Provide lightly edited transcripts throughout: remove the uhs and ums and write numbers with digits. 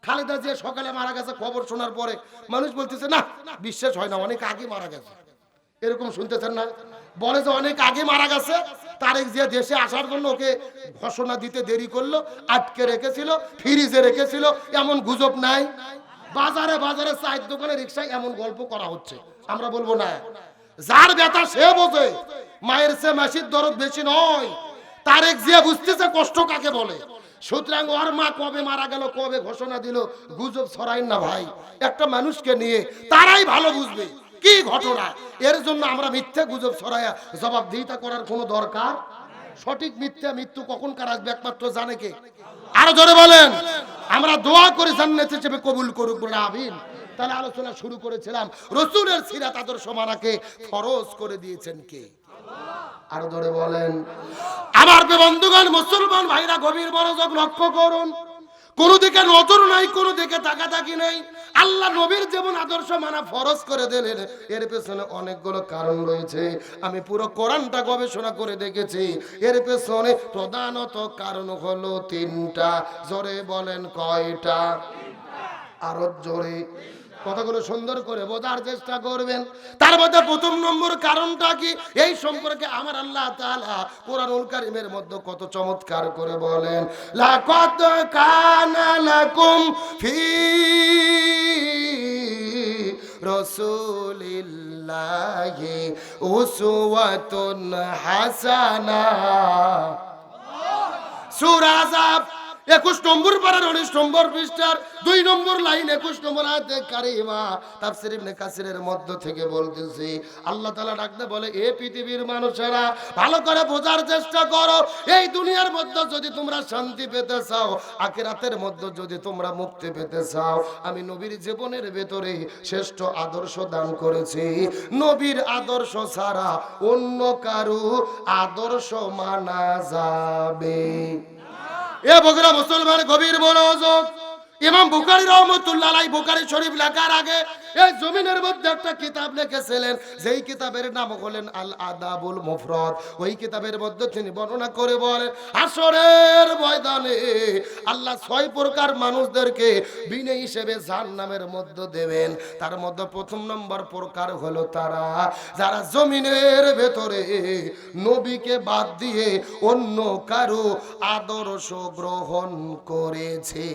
খালেদা জিয়া সকালে মারা গেছে খবর শোনার পরে মানুষ বলতেছে না বিশ্বাস হয় না, অনেক আগে মারা গেছে। এরকম শুনতেছেন না? বলে যে অনেক আগে মারা গেছে, তারেক জিয়া দেশে আসার জন্য ওকে ঘোষণা দিতে দেরি করলো, আটকে রেখেছিল, ফ্রিজে রেখেছিল, এমন গুজব নাই? বাজারে বাজারে চায়ের দোকানে রিক্সায় এমন গল্প করা হচ্ছে। আমরা বলবো না, যার ব্যথা সে বোঝে, মায়ের চেয়ে মাসির দরদ বেশি নয়। তারেক জিয়া বুঝতেছে কষ্ট কাকে বলে। সুতরাং ওর মা কবে মারা গেল, কবে ঘোষণা দিল, গুজব ছড়াই না ভাই। একটা মানুষকে নিয়ে তারাই ভালো বুঝবে কি ঘটনা। এর জন্য আমরা মিথ্যা গুজব ছড়াইয়া জবাবদিহিতা করার কোনো দরকার। সঠিক মিথ্যা মৃত্যু কখন কার আসবে একমাত্র জানে কে? আরো জোরে বলেন। আমরা দোয়া করি জান্নাত হিসেবে কবুল করুক, বলে আমিন। তাহলে আলোচনা শুরু করেছিলাম, রাসূলের সিরাত আদর্শ মানাকে ফরজ করে দিয়েছেন কে? আরো জোরে বলেন। আমার বন্ধুগণ, মুসলমান ভাইরা গভীর মনোযোগ লক্ষ্য করুন। কোন দিকে নজর নাই, কোন দিকে তাকাতাকি নেই। আল্লাহ নবীর যেমন আদর্শ মানা ফরজ করে দিলেন, এর পেছনে অনেকগুলো কারণ রয়েছে। আমি পুরো কোরআনটা গবেষণা করে দেখেছি। এর পেছনে প্রধানত কারণ হলো তিনটা। জোরে বলেন কয়টা? আরো জোরে। কথাগুলো সুন্দর করে বোঝার চেষ্টা করবেন। তার মধ্যে প্রথম নম্বর কারণটা কি, এই সম্পর্কে আমার আল্লাহ তাআলা কোরআনুল কারীমের মধ্যে কত চমৎকার করে বলেন, লাকাদ কানা লাকুম ফি রাসূলিল্লাহি উসওয়াতুন হাসানাহ। সূরা আহজাব 21 নম্বর পারার 19 নম্বর পৃষ্ঠার 2 নম্বর লাইন 21 নম্বর আয়াতে কারিমা তাফসীর ইবনে কাসিরের মধ্য থেকে বলতেছি, আল্লাহ তাআলা ডাকতে বলে, এ পৃথিবীর মানুষেরা ভালো করে বোঝার চেষ্টা করো। এই দুনিয়ার মধ্যে যদি তোমরা শান্তি পেতে চাও, আখিরাতের মধ্যে যদি তোমরা মুক্তি পেতে চাও, আমি নবীর জীবনের ভেতরে শ্রেষ্ঠ আদর্শ দান করেছি। নবীর আদর্শ ছাড়া অন্য কারো আদর্শ মানা যাবে? এ বগুড়া মুসলমান গভীর মনোযোগ। ইমাম বুখারী রাহমাতুল্লাহ আলাইহি বুখারী শরীফ লেখার আগে এই জমিনের মধ্যে একটা কিতাব লিখেছিলেন, যেই কিতাবের নাম হলেন আল আদাবুল মুফরাদ। ওই কিতাবের মধ্যে তিনি বর্ণনা করে বলেন, হাসরের ময়দানে আল্লাহ 6 প্রকার মানুষদেরকে বিনে হিসেবে জাহান্নামের মধ্যে দেবেন। তার মধ্যে প্রথম নম্বর প্রকার হলো তারা যারা জমিনের ভেতরে নবীকে বাদ দিয়ে অন্য কারো আদর্শ গ্রহণ করেছে।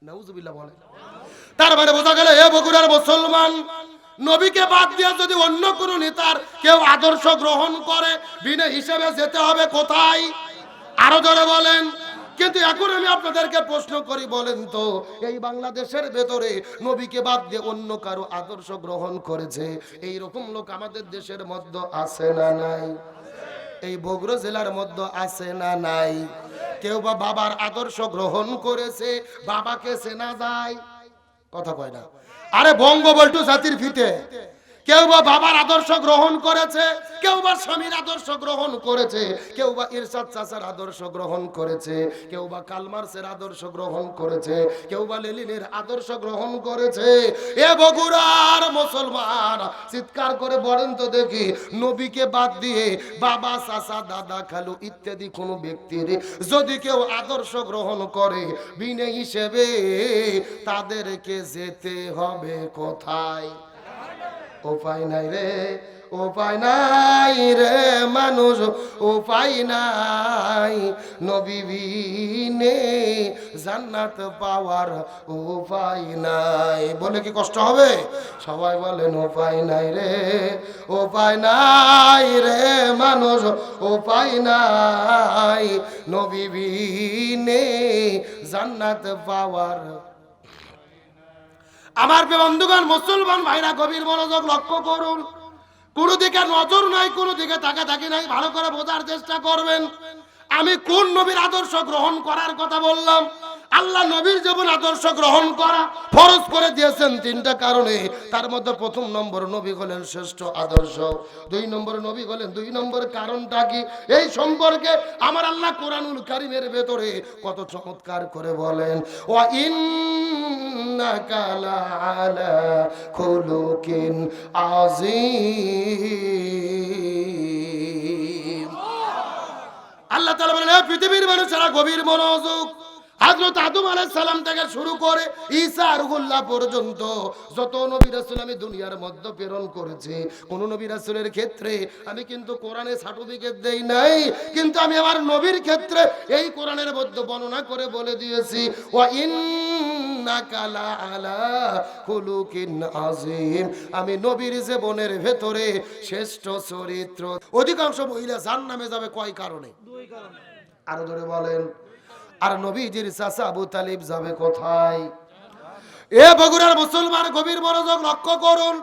নাউজুবিল্লাহ বলে। তার মানে বোঝা গেল, এ বগুড়ার মুসলমান, নবীকে বাদ দিয়ে যদি অন্য কোন নেতার কেউ আদর্শ গ্রহণ করে, বিনা হিসেবে যেতে হবে কোথায়? আরো জোরে বলেন। কিন্তু এখন আমি আপনাদেরকে প্রশ্ন করি, বলেন তো, এই বাংলাদেশের ভেতরে নবীকে বাদ দিয়ে অন্য কারো আদর্শ গ্রহণ করেছে, এই রকম লোক আমাদের দেশের মধ্যে আছে না নাই? এই বগুড়া জেলার মধ্যে আছে না নাই? কেউ বা বাবার আদর্শ গ্রহণ করেছে, বাবাকে চেনা যায়? কথা কয় না। আরে বঙ্গবন্ধু জাতির ফিতে কেউ বা বাবার আদর্শ গ্রহণ করেছে, কেউ বা স্বামীর আদর্শ গ্রহণ করেছে, কেউ বা ইরশাদ চাচার আদর্শ গ্রহণ করেছে, কেউ বা কার্ল মার্ক্সের আদর্শ গ্রহণ করেছে, কেউ বা লেনিনের আদর্শ গ্রহণ করেছে। এ বগুড়ার মুসলমান, চিৎকার করে বলেন তো দেখি, নবীকে বাদ দিয়ে বাবা, চাচা, দাদা, খালু ইত্যাদি কোনো ব্যক্তির যদি কেউ আদর্শ গ্রহণ করে, বিনা হিসেবে তাদেরকে যেতে হবে কোথায়? উপায় নাই রে, উপায় নাই রে মানুষ, উপায় নাই। নবী বিনে জান্নাত পাওয়ার উপায় নাই। বলে কি কষ্ট হবে? সবাই বলেন উপায় নাই রে, উপায় নাই রে মানুষ, উপায় নাই। নবী বিনে জান্নাত পাওয়ার। আমার বন্ধুগণ, মুসলমান ভাইরা গভীর মনোযোগ লক্ষ্য করুন। কোনো দিকে নজর নাই, কোনো দিকে তাকাতাকি নাই। ভালো করে বোঝার চেষ্টা করবেন। আমি কোন নবীর আদর্শ গ্রহণ করার কথা বললাম? আল্লাহ নবীর জীবন আদর্শ গ্রহণ করা ফরজ করে দিয়েছেন তিনটা কারণে। তার মধ্যে প্রথম নম্বর, নবী হলেন শ্রেষ্ঠ আদর্শ। 2 নম্বর, নবী হলেন 2 নম্বর কারণটা কি, এই সম্পর্কে আমার আল্লাহ কোরআনুল কারীমের ভেতরে কত চমৎকার করে বলেন, ওয়া ইন্নাকা লাআলা খুলুকিন আযীম। আল্লাহ তাআলা বলেন, পৃথিবীর মানুষেরা গভীর মনোযোগ। হযরত আদম আলাইহিস সালাম থেকে শুরু করে ঈসা রুহুল্লাহ পর্যন্ত যত নবী রাসূল আমি দুনিয়ার মধ্যে প্রেরণ করেছি, কোন নবী রাসূলের ক্ষেত্রে আমি কিন্তু কোরআনে সার্টিফিকেট দেই নাই, কিন্তু আমি আমার নবীর ক্ষেত্রে এই কোরআনের মধ্যে বর্ণনা করে বলে দিয়েছি, ওয়া ইন্নাকা লা আলা খুলুকিন আযীম। আমি নবীর জীবনের ভেতরে শ্রেষ্ঠ চরিত্র। অধিকাংশ মহিলা জাহান্নামে যাবে কয় কারণে? দুই কারণে। আরো ধরে বলেন। আর নবীজির চাচা আবু তালিব যাবে কোথায়? এ বগুড়ার মুসলমান গভীর মনোযোগ লক্ষ্য করুন।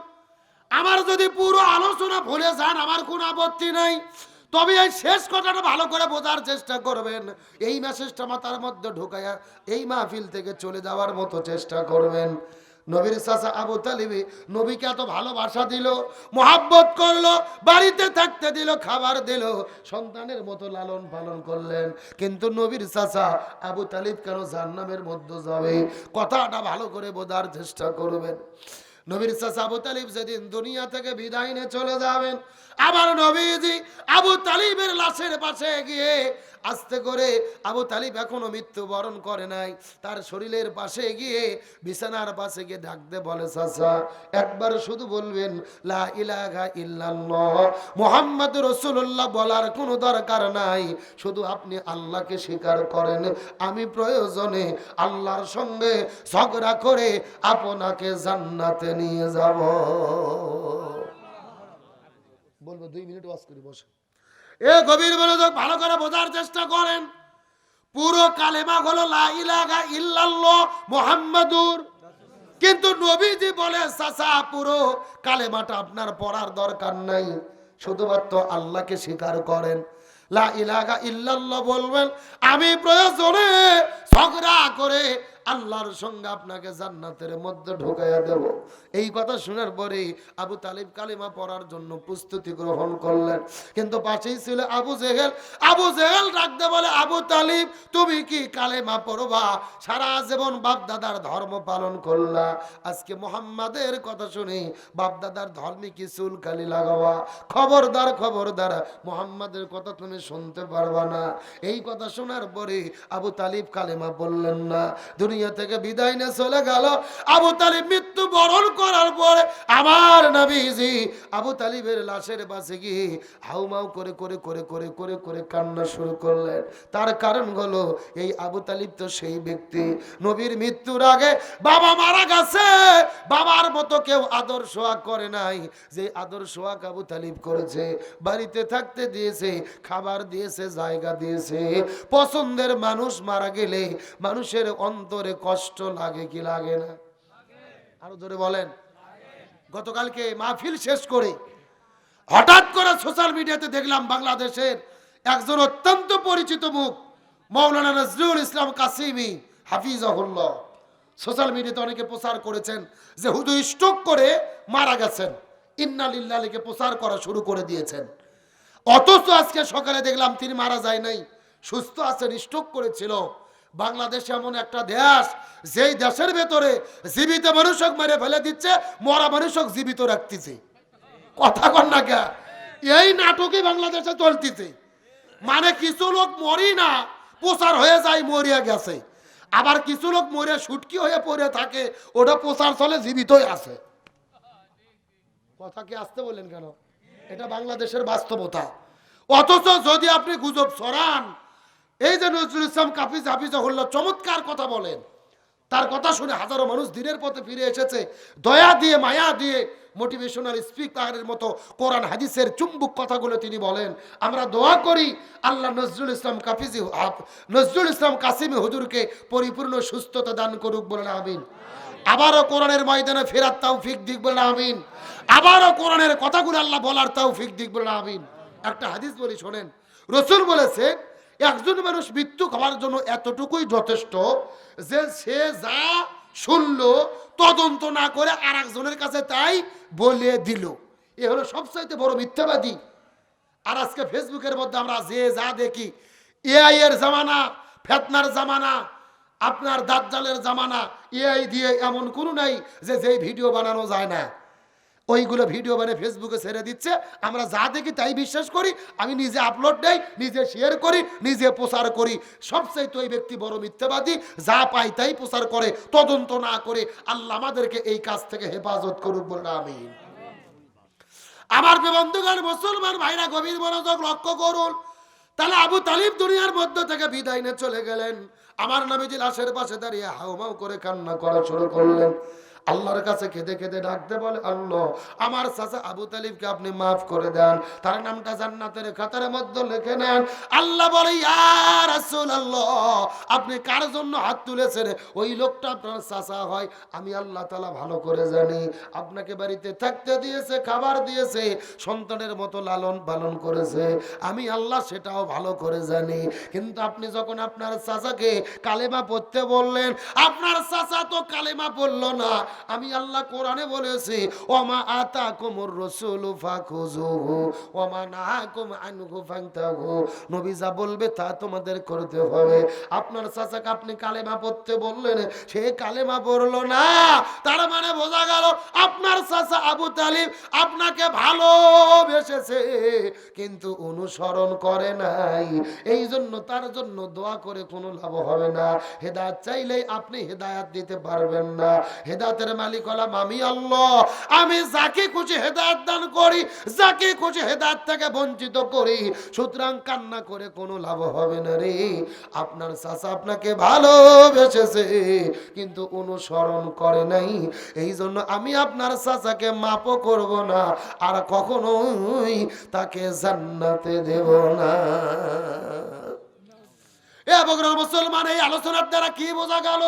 আমার যদি পুরো আলোচনা ভুলে যান আমার কোনো আপত্তি নাই, তবে এই শেষ কথাটা ভালো করে বোঝার চেষ্টা করবেন। এই মেসেজটা মাথার মধ্যে ঢোকায়া এই মাহফিল থেকে চলে যাওয়ার মতো চেষ্টা করবেন। নবীর চাচা আবু তালিব নবীকে এত ভালোবাসা দিল, মহাব্বত করলো, বাড়িতে থাকতে দিল, খাবার দিল, সন্তানের মতো লালন পালন করলেন, কিন্তু নবীর চাচা আবু তালিব কেন জাহান্নামের মধ্যে যাবে? কথাটা ভালো করে বোঝার চেষ্টা করবেন। নবীর চাচা আবু তালিব যেদিন দুনিয়া থেকে বিদায় নিয়ে চলে যাবেন, আবার নবীজি আবু তালিবের লাশের পাশে গিয়ে আস্তে করে, আবু তালিব এখনো মৃত্যুবরণ করে নাই, তার শরীরের পাশে গিয়ে বিছানার পাশে গিয়ে ডাকতে বলে, চাচা একবার শুধু বলবেন লা ইলাহা ইল্লাল্লাহ মুহাম্মাদুর রাসূলুল্লাহ, বলার কোনো দরকার নাই, শুধু আপনি আল্লাহকে স্বীকার করেন, আমি প্রয়োজনে আল্লাহর সঙ্গে ঝগড়া করে আপনাকে জান্নাতে নিয়ে যাব। বলবো 2 মিনিট ওয়াজ করি, বসে। এ গভীর মনোযোগ ভালো করে বোঝার চেষ্টা করেন। পুরো কালেমা হলো লা ইলাহা ইল্লাল্লাহ মুহাম্মাদুর, কিন্তু নবীজি বলে চাচা পুরো কালেমাটা আপনার পড়ার দরকার নাই, শুধুমাত্র আল্লাহকে স্বীকার করেন, লা ইলাহা ইল্লাল্লাহ বলবেন, আমি প্রয়োজনে ঝগড়া করে আল্লাহর সঙ্গে আপনাকে জান্নাতের মধ্যে ঢুকাইয়া দেব। এই কথা শোনার পরে আবু তালিব কালিমা পড়ার জন্য প্রস্তুতি গ্রহণ করলেন, কিন্তু পাশেই ছিল আবু জেহেল। আবু জেহেল ডাকতে বলে, আবু তালিব তুমি কি কালেমা পড়বা? সারা জীবন বাপ দাদার ধর্ম পালন করলা, আজকে মুহাম্মাদের কথা শুনে বাপ দাদার ধর্মে কি চুলকালি লাগাবা? খবরদার খবরদার, মুহাম্মাদের কথা তুমি শুনতে পারবা না। এই কথা শোনার পরে আবু তালিব কালেমা বললেন না, দুনিয়া থেকে বিদায় নিয়ে চলে গেল। আবু তালিব মৃত্যু বরণ করার পরে আমার নবীজি আবু তালিবের লাশের পাশে গিয়ে হাউমাউ করে করে করে করে করে করে কান্না শুরু করলেন। তার কারণ হলো এই আবু তালিব তো সেই ব্যক্তি, নবীর মৃত্যুর আগে বাবা মারা গেছে, বাবার মতো কেউ আদর সোহাগ করে নাই, যে আদর সোহাগ আবু তালিব করেছে। বাড়িতে থাকতে দিয়েছে, খাবার দিয়েছে, জায়গা দিয়েছে। পছন্দের মানুষ মারা গেলে মানুষের অন্তরে কষ্ট লাগে কি লাগে না? আরো জোরে বলেন। গতকালকে মাহফিল শেষ করে হঠাৎ করে সোশ্যাল মিডিয়াতে দেখলাম বাংলাদেশের একজন অত্যন্ত পরিচিত মুখ মাওলানা নজরুল ইসলাম কাসিমি হাফিজাহুল্লাহ, সোশ্যাল মিডিয়াতে অনেকে প্রচার করেছেন যে হুজুর স্ট্রোক করে মারা গেছেন, ইন্না লিল্লাহ লিখে প্রচার করা শুরু করে দিয়েছেন। অথচ আজকে সকালে দেখলাম তিনি মারা যায় নাই, সুস্থ আছেন, স্ট্রোক করেছিল। বাংলাদেশ এমন একটা দেশ, যেই দেশের ভেতরে জীবিত মানুষক মেরে ফেলে দিচ্ছে, মরা মানুষক জীবিত রাখতেছে। কথা কন না কে? এই নাটকই বাংলাদেশে চলতেছে। মানে কিছু লোক মরি না, প্রচার হয়ে যায় মরিয়া গেছে, আবার কিছু লোক মরে সুটকি হয়ে পড়ে থাকে, ওটা প্রচার চলে জীবিতই আছে। কথা কি আসতে বললেন কেন? এটা বাংলাদেশের বাস্তবতা। অথচ যদি আপনি গুজব ছড়ান, এই যে নজরুল ইসলাম হাফিজাহুল্লাহ চমৎকার কথা বলেন, তার কথা শুনে হাজারো মানুষ দিনের পথে ফিরে এসেছে, দয়া দিয়ে মায়া দিয়ে মোটিভেশনাল স্পিকারের মতো কোরআন হাদিসের চুম্বক কথাগুলো তিনি বলেন। আমরা দোয়া করি আল্লাহ নজরুল ইসলাম কাসিমি হুজুরকে পরিপূর্ণ সুস্থতা দান করুক, বলেন আমিন। আবারও কোরআনের ময়দানে ফেরার তৌফিক দিক, বলেন আমিন। আবারও কোরআনের কথাগুলো আল্লাহ বলার তৌফিক দিক, বলেন আমিন। একটা হাদিস বলি শোনেন, রাসূল বলেছে একজন মানুষ মৃত্যু খাওয়ার জন্য এতটুকুই যথেষ্ট যে সে যা শুনলো তদন্ত না করে আর একজনের কাছে তাই বলে দিল। এ হলো সবচাইতে বড় মিথ্যাবাদী। আর আজকে ফেসবুকের মধ্যে আমরা যে যা দেখি, এআই এর জামানা, ফেতনার জামানা, আপনার দাজ্জালের জামানা, এআই দিয়ে এমন কোনো নাই যে যেই ভিডিও বানানো যায় না। ওইগুলো ভিডিও বানিয়ে ফেসবুকে ছেড়ে দিচ্ছে, আমরা যা দেখি তাই বিশ্বাস করি। আমি নিজে আপলোড দেই, নিজে শেয়ার করি, নিজে প্রচার করি। সবচেয়ে ওই ব্যক্তি বড় মিথ্যাবাদী, যা পাই তাই প্রচার করে, তদন্ত না করে। আল্লাহ আমাদেরকে এই কাজ থেকে হেফাজত করুক, বলুন আমিন। আমার বন্ধুগণ, মুসলমান ভাইরা, গভীর মনোযোগ লক্ষ্য করুন। তাহলে আবু তালিব দুনিয়ার মধ্য থেকে বিদায় নিয়ে চলে গেলেন। আমার নবীজি লাশের পাশে দাঁড়িয়ে হাউমাউ করে কান্না করা শুরু করলেন। আল্লাহর কাছে কেঁদে কেঁদে ডাকতে বলে, আল্লাহ, আমার চাচা আবু তালিবকে আপনি মাফ করে দেন, তার নামটা জান্নাতের খাতার মধ্যে লিখে নেন। আল্লাহ বলে, ইয়া রাসূলুল্লাহ, আপনি কার জন্য হাত তুলেছেন? ওই লোকটা আপনার চাচা হয়। আমি আল্লাহ তাআলা ভালো করে জানি। আপনাকে বাড়িতে থাকতে দিয়েছে, খাবার দিয়েছে, সন্তানের মতো লালন পালন করেছে, আমি আল্লাহ সেটাও ভালো করে জানি। কিন্তু আপনি যখন আপনার চাচাকে কালেমা পড়তে বললেন, আপনার চাচা তো কালেমা পড়ল না। আমি আল্লাহ কোরআনে বলেছি, ওমা আতাকুমুর রাসূলু ফাখুযুহু ওমা নাহাকুম আনহু ফান্তাহু। নবী যা বলবে তা তোমাদের করতে হবে। আপনার চাচাকে আপনি কালেমা পড়তে বললেন, সে কালেমা পড়লো না। তার মানে বোঝা গেল আপনার চাচা আবু তালিব আপনাকে ভালোবেসেছে, কিন্তু অনুসরণ করে নাই। এই জন্য তার জন্য দোয়া করে কোনো লাভ হবে না। হেদায়েত চাইলেই আপনি হেদায়েত দিতে পারবেন না। হেদায়েতের মালিক হলাম আমি আল্লাহ। আমি যাকে খুশি হেদায়েত দান করি, যাকে খুশি হেদায়েত থেকে বঞ্চিত করি। সুতরাং কান্না করে কোনো লাভ হবে না রে। আপনার চাচা আপনাকে ভালোবেসেছে, কিন্তু অনুসরণ করে নাই। এই জন্য আমি আপনার চাচাকে মাপও করব না, আর কখনোই তাকে জান্নাতে দেব না। মুসলমান, এই আলোচনার দ্বারা কি বোঝা গেল?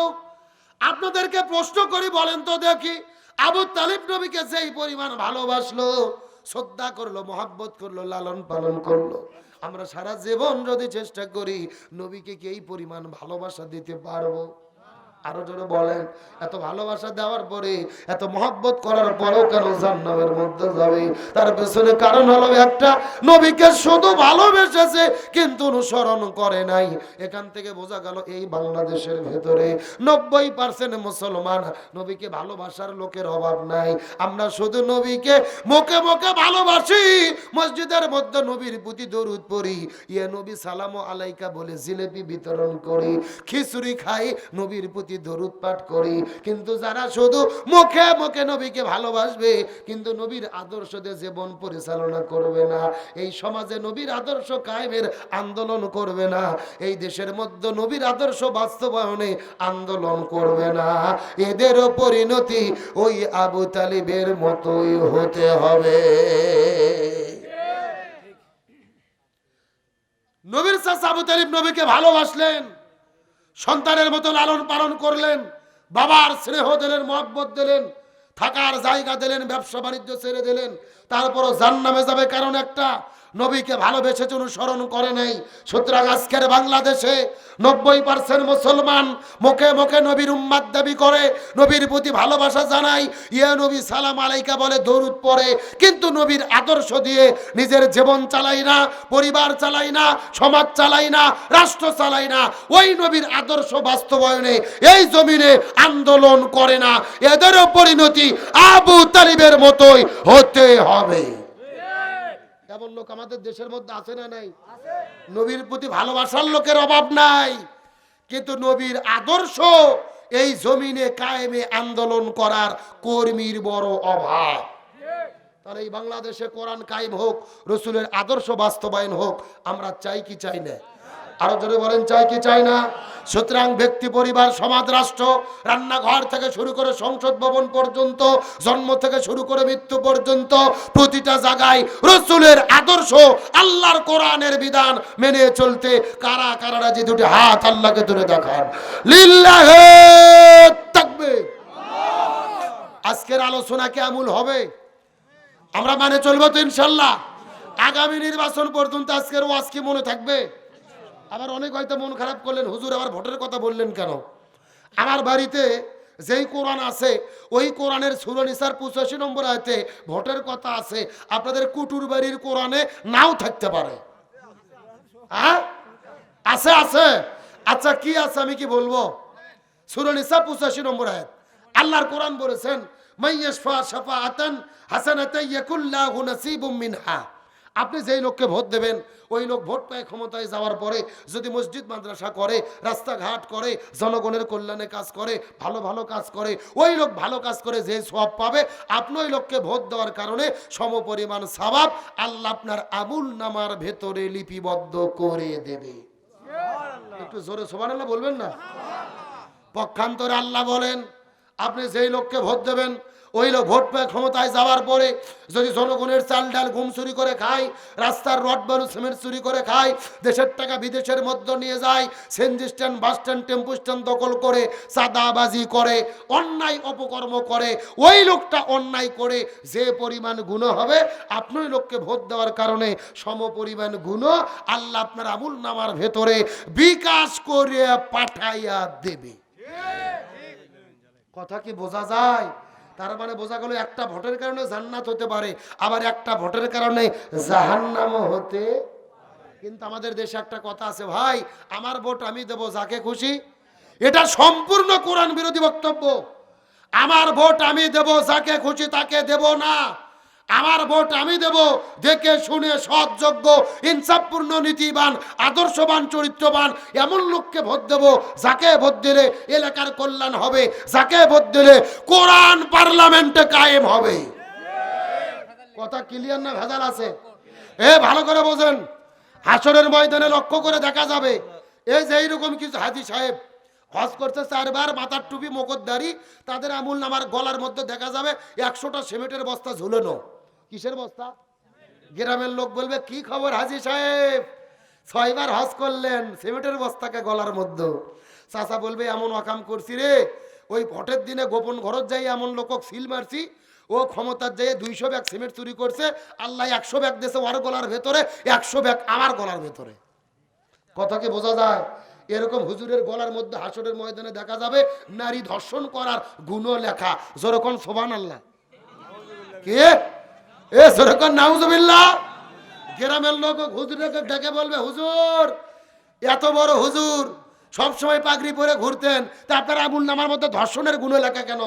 আপনাদেরকে প্রশ্ন করি, বলেন তো দেখি, আবু তালিব নবীকে যেই পরিমাণ ভালোবাসলো, শ্রদ্ধা করলো, মহব্বত করলো, লালন পালন করলো, আমরা সারা জীবন যদি চেষ্টা করি, নবীকে কি এই পরিমাণ ভালোবাসা দিতে পারবো? আরো জোরে বলেন। এত ভালোবাসা দেওয়ার পরে, এত মহব্বত করার পরেও কেন জাহান্নামের মধ্যে যাবে? তার পেছনে কারণ হলো একটা, নবীকে শুধু ভালোবেসেছে কিন্তু অনুসরণ করে নাই। এখান থেকে বোঝা গেল এই বাংলাদেশের ভেতরে 90% মুসলমান, নবীকে ভালোবাসার লোকের অভাব নাই। আমরা শুধু নবীকে মুখে মুখে ভালোবাসি, মসজিদের মধ্যে নবীর প্রতি দরুদ পড়ি, ইয়া নবী সালামু আলাইকা বলে জিলেবি বিতরণ করি, খিচুড়ি খাই, নবীর প্রতি দরুদ পাঠ করি। কিন্তু যারা শুধু মুখে মুখে নবীকে ভালোবাসবে কিন্তু নবীর আদর্শ দিয়ে জীবন পরিচালনা করবে না, এই সমাজে নবীর আদর্শ কায়েমের আন্দোলন করবে না, এই দেশের মধ্যে নবীর আদর্শ বাস্তবায়নে আন্দোলন করবে না, এদেরও পরিণতি ওই আবু তালিবের মতোই হতে হবে। নবীর চাচা আবু তালিব নবীকে ভালোবাসলেন, সন্তানের মতো লালন পালন করলেন, বাবার স্নেহ দিলেন, মহব্বত দিলেন, থাকার জায়গা দিলেন, ব্যবসা বাণিজ্য ছেড়ে দিলেন। তারপরও জান্নামে যাবে কারণ একটা, নবীকে ভালোবেসেছে, অনুসরণ করে নাই। সুতরাং আজকের বাংলাদেশে 90% মুসলমান মুখে মুখে নবীর উম্মাত দাবি করে, নবীর প্রতি ভালোবাসা জানায়, ইয়া নবী সালাম আলাইকা বলে, দরুদ পড়ে, কিন্তু নবীর আদর্শ দিয়ে নিজের জীবন চালাই না, পরিবার চালাই না, সমাজ চালাই না, রাষ্ট্র চালাই না, ওই নবীর আদর্শ বাস্তবায়নে এই জমিনে আন্দোলন করে না, এদেরও পরিণতি আবু তালিবের মতোই হতে হবে। এমন লোক আমাদের দেশের মধ্যে আছে না নাই? নবীর প্রতি ভালোবাসার লোকের অভাব নাই, কিন্তু নবীর আদর্শ এই জমিনে কায়েমে আন্দোলন করার কর্মীর বড় অভাব। তাহলে এই বাংলাদেশে কোরআন কায়েম হোক, রসুলের আদর্শ বাস্তবায়ন হোক, আমরা চাই কি চাই না? আরো জোরে বলেন, চাই কি চাই না? সুতরাং ব্যক্তি, পরিবার, সমাজ, রাষ্ট্র, রান্নাঘর থেকে শুরু করে সংসদ ভবন পর্যন্ত, জন্ম থেকে শুরু করে মৃত্যু পর্যন্ত প্রতিটা জায়গায় রসুলের আদর্শ, আল্লাহর কোরআনের বিধান মেনে চলতে কারা কারা রাজি? দুটি হাত আল্লাহকে তুলে দেখান, লিল্লাহি তাকবীর। আজকের আলোচনা কি আমূল হবে? আমরা মানে চলবো তো ইনশাল্লাহ? আগামী নির্বাচন পর্যন্ত আজকের ওয়াজ কি মনে থাকবে? আবার অনেক হয়তো মন খারাপ করলেন, হুজুর আবার ভোটের কথা বললেন কেন? আমার বাড়িতে যেই কোরআন আছে, ওই কোরআনের সূরা নিসার 85 নম্বর আয়াতে ভোটের কথা আছে। আপনাদের কুটুর বাড়ির কোরআনে নাও থাকতে পারে। হ্যাঁ, আছে আছে। আচ্ছা কি আছে আমি কি বলবো? সূরা নিসা 85 নম্বর আয়াত, আল্লাহর কোরআন বলেছেন মাইয়াশফা শাফাআতান হাসানাতান ইয়াকুল্লাহু নাসিবুম মিনহা। আপনি যেই লোককে ভোট দেবেন ওই লোক ভোট পেয়ে ক্ষমতায় যাওয়ার পরে যদি মসজিদ মাদ্রাসা করে, রাস্তাঘাট করে, জনগণের কল্যাণে কাজ করে, ভালো ভালো কাজ করে, ওই লোক ভালো কাজ করে যে সওয়াব পাবে, আপনি ওই লোককে ভোট দেওয়ার কারণে সমপরিমাণ সওয়াব আল্লাহ আপনার আমুল নামার ভেতরে লিপিবদ্ধ করে দেবে। একটু জোরে সুবহানাল্লাহ বলবেন না? পক্ষান্তরে আল্লাহ বলেন আপনি যেই লোককে ভোট দেবেন ওই লোক ভোট পেয়ে ক্ষমতায় যাওয়ার পরে যদি জনগণের চাল ডাল ঘুম চুরি করে খায়, রাস্তার রড বালু সিমেন্ট চুরি করে খায়, দেশের টাকা বিদেশের মধ্যে নিয়ে যায়, সিএনজি স্ট্যান্ড, বাস স্ট্যান্ড, টেম্পু স্ট্যান্ড দখল করে চাঁদাবাজি করে, অন্যায় অপকর্ম করে, ওই লোকটা অন্যায় করে যে পরিমাণ গুনাহ হবে আপনি ওই লোককে ভোট দেওয়ার কারণে সমপরিমাণ গুনাহ আল্লাহ আপনার আমুল নামার ভেতরে বিকাশ করে পাঠাইয়া দেবে। কথা কি বোঝা যায়? তার মানে বোঝা গেল একটা ভোটের কারণে জান্নাত হতে পারে, আবার একটা ভোটের কারণে জাহান্নামও হতে। কিন্তু আমাদের দেশে একটা কথা আছে, ভাই আমার ভোট আমি দেব যাকে খুশি। এটা সম্পূর্ণ কোরআন বিরোধী বক্তব্য। আমার ভোট আমি দেব যাকে খুশি তাকে দেব না। আমার ভোট আমি দেব দেখে শুনে সৎযোগ্য, ইনসাফপূর্ণ, নীতিবান, আদর্শবান, চরিত্রবান এমন লোককে ভোট দেব যাকে ভোট দিলে এলাকার কল্যাণ হবে, যাকে ভোট দিলে কোরআন পার্লামেন্টে কায়েম হবে। কথা ক্লিয়ার না ভেজাল আছে? ভালো করে বোঝেন। হাসরের ময়দানে লক্ষ্য করে দেখা যাবে এই যে এইরকম কিছু হাজী সাহেব হজ করছে 4 বার, মাথার টুপি, মুকুটদারি, তাদের আমুল নামার গলার মধ্যে দেখা যাবে 100টা সিমেন্টের বস্তা ঝুলানো। কিসের বস্তা? গ্রামের লোক বলবে কি খবর হাজী সাহেব 6 বার হজ করলেন, সিমেন্টের বস্তাকে গলার মধ্যে। চাচা বলবে এমন অকাম করছি রে, ওই ভোটের দিনে গোপন ঘরত যাই এমন লোক সিল মারছি, ও ক্ষমতার যাই 200 ব্যাগ সিমেন্ট চুরি করছে, আল্লাহ 100 ব্যাগ দিয়েছে ওর গলার ভেতরে, 100 ব্যাগ আমার গলার ভেতরে। কথা কি বোঝা যায়? এরকম হুজুরের গলার মধ্যে হাসরের ময়দানে দেখা যাবে নারী ধর্ষণ করার গুণ লেখা। যেরকম সুবহানাল্লাহ, কে যেরকম নাউজুবিল্লাহ। গ্রামের লোক হুজুরকে ডেকে বলবে হুজুর এত বড় হুজুর সবসময় পাগড়ি পরে ঘুরতেন, তা আপনার আমুল নামার মধ্যে ধর্ষণের গুণ লেখা কেন?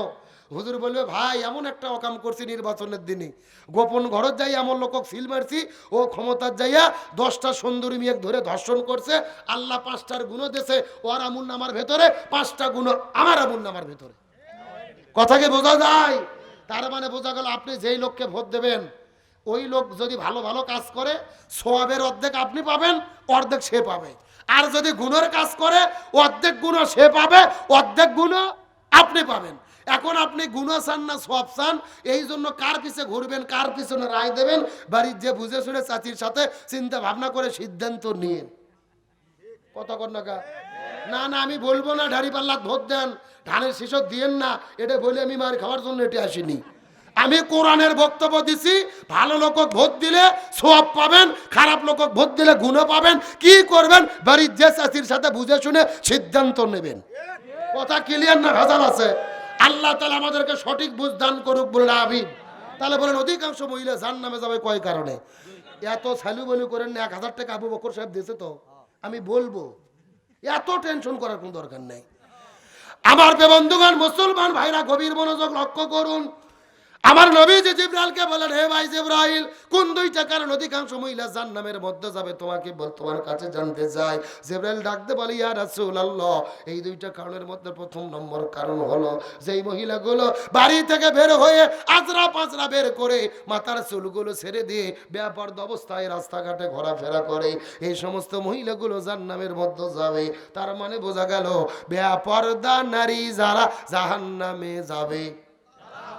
হুজুর বলবে ভাই এমন একটা অকাম করছি নির্বাচনের দিনে, গোপন ঘরত যাই এমন লোক সিল মারছি, ও ক্ষমতার যাইয়া 10টা সুন্দরী মেয়ে ধরে ধর্ষণ করছে, আল্লাহ 5টার গুণ দিয়েছে ওর আমুল নামার ভেতরে, 5টা গুণ আমার আমুল নামার ভেতরে। কথা কি বোঝা যায়? তার মানে বোঝা গেল আপনি যেই লোককে ভোট দেবেন ওই লোক যদি ভালো ভালো কাজ করে সওয়াবের অর্ধেক আপনি পাবেন, অর্ধেক সে পাবে। আর যদি গুণের কাজ করে অর্ধেক গুণ সে পাবে, অর্ধেক গুণ আপনি পাবেন। এখন আপনি গুণ চান না সওয়াব চান, এই জন্য কার পিছে ঘুরবেন, কার পিছনে রায় দেবেন, বাড়ির যে বুঝে শুনে চাচির সাথে চিন্তা ভাবনা করে সিদ্ধান্ত নিয়ে। কথা কর না কা? না না আমি বলবো না ঢাড়ি পাল্লাত ভোট দেন, ধানের শীষক দিয়েন না, এটা বলে আমি মার খাওয়ার জন্য এটি আসিনি। আমি কোরআনের বক্তব্য দিছি, ভালো লোক ভোট দিলে সওয়াব পাবেন, খারাপ লোক ভোট দিলে গুণ পাবেন। কি করবেন বাড়ির যে চাচির সাথে বুঝে শুনে সিদ্ধান্ত নেবেন। কথা ক্লিয়ার না ভেজাল আছে? আল্লাহ তাআলা আমাদেরকে সঠিক বুঝ দান করুক বলে আমিন। তাহলে বলেন অধিকাংশ মহিলা জাহান্নামে যাবে কয় কারণে? এত ছালু বলু করেন না, 1000 টাকা আবু বকর সাহেব দিয়েছে তো আমি বলবো, এত টেনশন করার কোনো দরকার নেই। আমার বন্ধুগণ মুসলমান ভাইরা গভীর মনোযোগ লক্ষ্য করুন। আমার নবী যে জিবরাইলকে বলেন হে ভাই জিবরাইল কোন 2টা কারণ অধিকাংশ মহিলা জাহান্নামের মধ্যে যাবে তোমাকে তোমার কাছে জানতে চাই। জিবরাইল ডাকতে বলে ইয়া রাসূলুল্লাহ এই 2টা কারণের মধ্যে প্রথম নম্বর কারণ হলো যেই মহিলাগুলো বাড়ি থেকে বের হয়ে আজরা পাজরা বের করে মাথার চুলগুলো ছেড়ে দিয়ে বেপরদা অবস্থায় রাস্তাঘাটে ঘোরাফেরা করে, এই সমস্ত মহিলাগুলো জাহান্নামের মধ্যে যাবে। তার মানে বোঝা গেল বেপরদা নারী যারা জাহান্নামে যাবে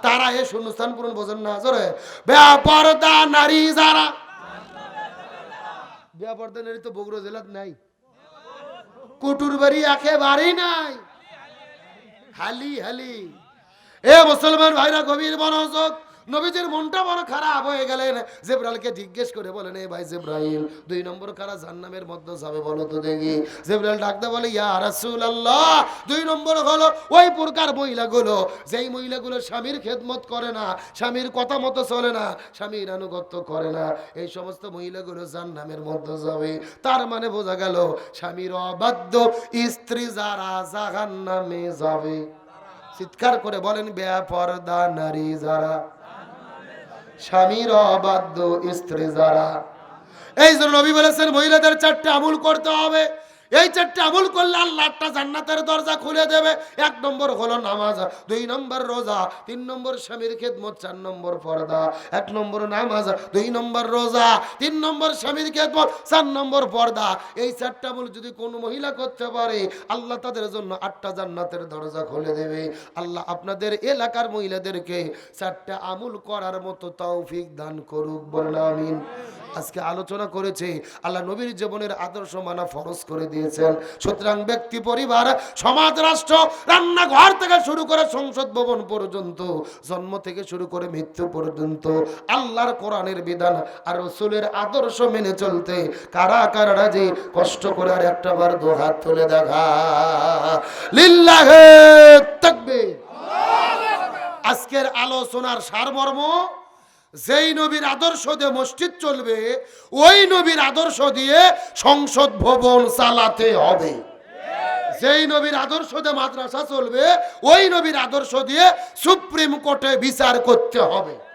তারা এই শূন্যস্থান পূরণ বোঝেন না জোরে। বেপরদা নারী যারা, বেপরদা নারী তো বগুড়া জেলাত নাই, কুটুর বাড়ি একেবারেই নাই, হালি হালি। মুসলমান ভাইরা গভীর মনোযোগ, নবীজির মনটা বড় খারাপ হয়ে গেলেন। জিবরাইলকে জিজ্ঞেস করে বলেন এ ভাই জিবরাইল 2 নম্বর কারা জাহান্নামের মধ্যে যাবে বলো তো দেখি। জিবরাইল ডাকতে বলে ইয়া রাসূলুল্লাহ 2 নম্বর হলো ওই প্রকার মহিলাগুলো যেই মহিলাগুলো স্বামীর খেদমত করে না, স্বামীর কথা মতো চলে না, স্বামীর আনুগত্য করে না, এই সমস্ত মহিলাগুলো জাহান্নামের মধ্যে যাবে। তার মানে বোঝা গেল স্বামীর অবাধ্য স্ত্রী যারা জাহান্নামে যাবে। চিৎকার করে বলেন বেপরদা নারী যারা, স্বামীর অবাধ্য স্ত্রী যারা। এই জন্য নবী বলেছেন মহিলাদের 4টে আমল করতে হবে। এই 4টে আমল করলে আল্লাহ একটা জান্নাতের দরজা খুলে দেবে। 1 নম্বর হলো নামাজ, 2 নম্বর রোজা, 3 নম্বর স্বামীর খেদমত, 4 নম্বর পর্দা। 1 নম্বর নামাজ, 2 নম্বর রোজা, 3 নম্বর স্বামীর খেদমত, 4 নম্বর পর্দা। এই 4টা আমল যদি কোনো মহিলা করতে পারে আল্লাহ তাদের জন্য 8টা জান্নাতের দরজা খুলে দেবে। আল্লাহ আপনাদের এলাকার মহিলাদেরকে 4টা আমল করার মতো তৌফিক দান করুক, বলেন আমিন। আজকে আলোচনা করেছে আল্লাহ নবীর জীবনের আদর্শ মানা ফরজ করে দিয়েছেন। সুতরাং ব্যক্তি, পরিবার, সমাজ, রাষ্ট্র, রান্নাঘর থেকে শুরু করে সংসদ ভবন পর্যন্ত, জন্ম থেকে শুরু করে মৃত্যু পর্যন্ত আল্লাহর কোরআনের বিধান আর রাসূলের আদর্শ মেনে চলতে কারা কারা রাজি? কষ্ট করে আর একটা বার 2 হাত তুলে দেখা। লিল্লাহি তাকবীর। আজকের আলোচনার সারমর্ম, যেই নবীর আদর্শ দিয়ে মসজিদ চলবে ওই নবীর আদর্শ দিয়ে সংসদ ভবন চালাতে হবে। যেই নবীর আদর্শ দিয়ে মাদ্রাসা চলবে ওই নবীর আদর্শ দিয়ে সুপ্রিম কোর্টে বিচার করতে হবে।